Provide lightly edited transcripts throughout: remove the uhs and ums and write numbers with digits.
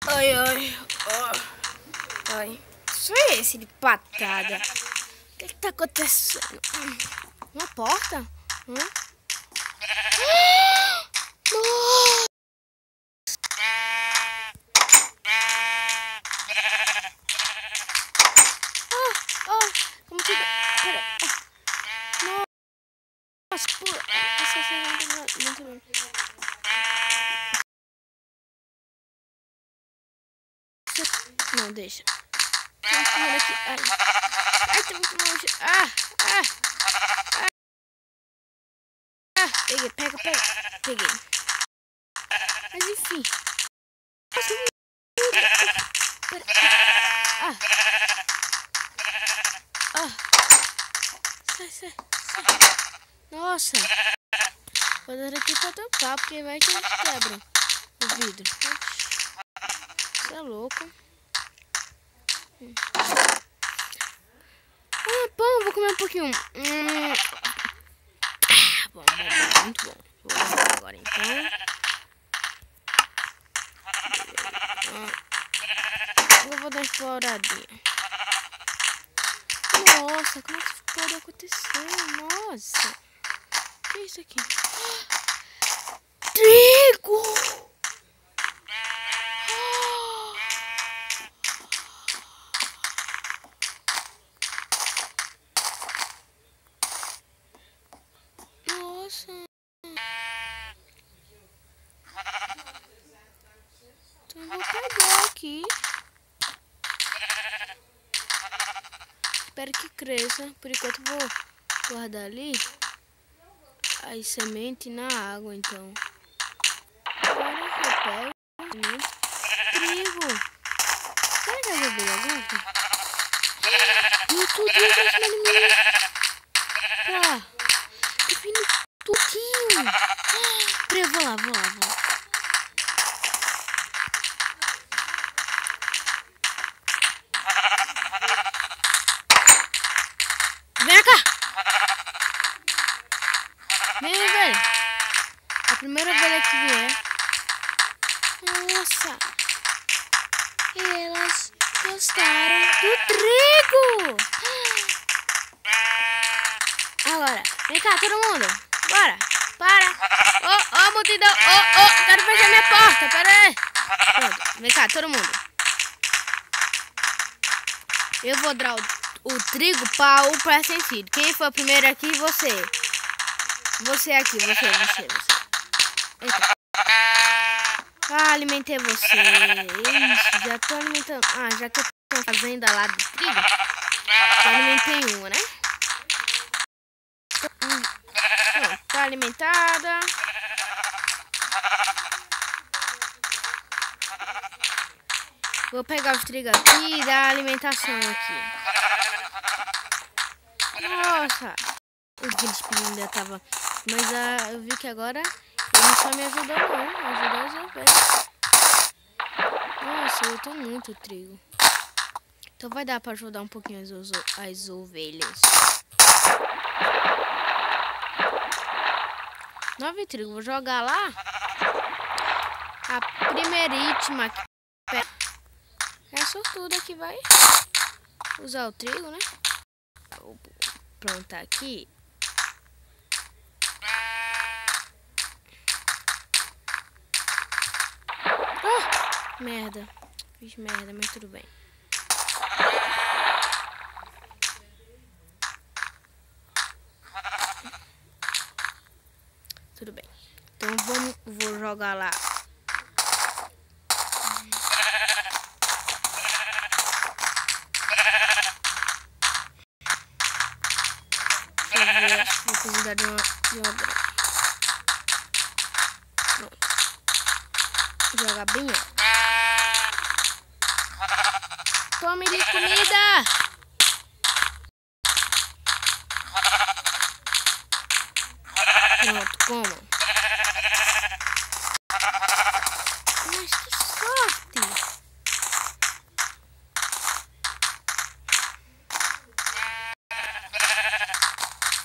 Ai, ai, ai. Só esse de patada. O que tá acontecendo? Uma porta? Como que... Pera. Nossa, pula. Não, deixa. Vamos pular aqui. Ai, tá muito longe. Peguei, pega. Peguei. Mas enfim. Sai. Nossa. Vou dar aqui pra tampar, porque vai que eles quebram o vidro. Isso é louco. Pão, vou comer um pouquinho. Bom, muito bom. Vou guardar agora então. Eu vou dar uma exploradinha. Nossa, como é que isso pode acontecer? Nossa. O que é isso aqui? Trigo! Nossa. Então eu vou pegar aqui. Espero que cresça. Por enquanto eu vou guardar ali as sementes na água, então. Agora eu pego trigo. Será que eu vou ver agora? Tudo isso ali mesmo. Tá. Tô vindo tudinho. Peraí, vou lá. Vem cá! Vem, velho! A primeira vez que vier. Nossa! Elas gostaram do trigo! Agora, vem cá, todo mundo! Bora! Para! Ó, multidão! Quero fechar minha porta! Pera aí! Pronto, vem cá, todo mundo! Eu vou dar o trigo para o pré-sentido. Quem foi o primeiro aqui? Você. Você aqui, você. Eita. Alimentei você. Ixi, já tô alimentando. Já que eu tô fazendo lá do trigo, já alimentei uma, né? Pronto, tá alimentada. Vou pegar os trigos aqui e dar a alimentação aqui. Nossa! O Gillespie ainda tava... Mas eu vi que agora ele não só me ajudou não. Ajudou as ovelhas. Nossa, eu tô muito trigo. Então vai dar pra ajudar um pouquinho as ovelhas. 9 trigo. Vou jogar lá. A primeiríssima que é a sortuda que vai usar o trigo, né? Vou plantar aqui. Merda. Fiz merda, mas tudo bem. Tudo bem. Então vou jogar lá. Vou precisar de uma grande. Pronto. Vou jogar bem alto. Tome-lhe comida! Pronto, coma. Mas que sorte!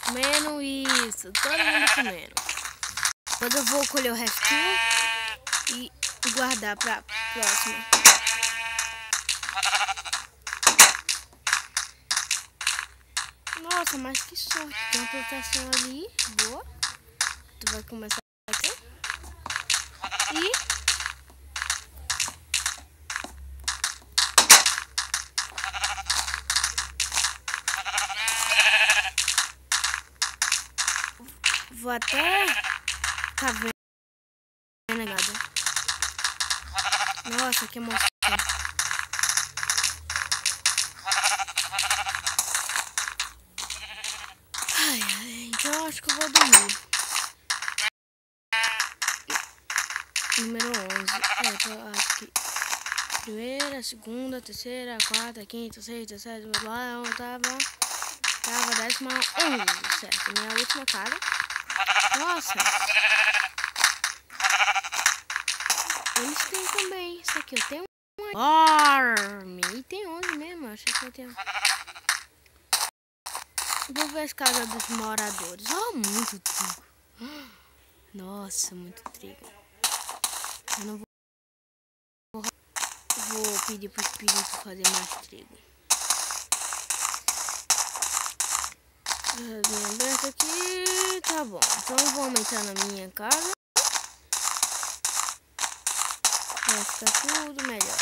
Comendo isso, todo mundo comendo. Depois eu vou colher o restinho e guardar pra Próxima. Nossa, mas que sorte. Tem uma proteção ali. Boa. Tu vai começar aqui. E... vou até ficar vendo nada. Nossa, que emoção. Ai, então acho que eu vou dormir. Número 11. Eu acho que primeira, segunda, terceira, quarta, quinta, sexta, sétima, oitava, 11, certo? Minha última cara. Nossa. Eles têm também. Isso aqui eu tenho um enorme. E tem 11 mesmo. Achei que eu tenho. Vou ver as casas dos moradores. Oh, muito trigo. Nossa, muito trigo. Eu não vou pedir pro espírito fazer mais trigo. Minha aberta aqui. Tá bom. Então eu vou aumentar na minha casa. Vai ficar tudo melhor.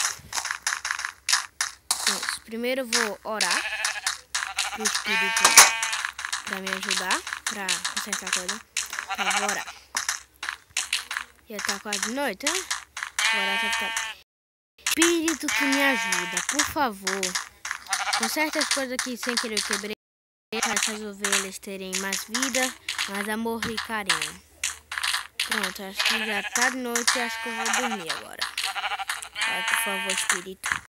Isso. Primeiro eu vou orar pro espírito pra me ajudar, pra consertar a coisa. Então, vou orar. Já tá quase noite, né? Vou orar pra ficar. Espírito que me ajuda, por favor. Conserta as coisas aqui sem querer eu quebrei. Para essas ovelhas terem mais vida, mais amor e carinho. Pronto, acho que já tá de noite e acho que eu vou dormir agora. Vai, por favor, espírito.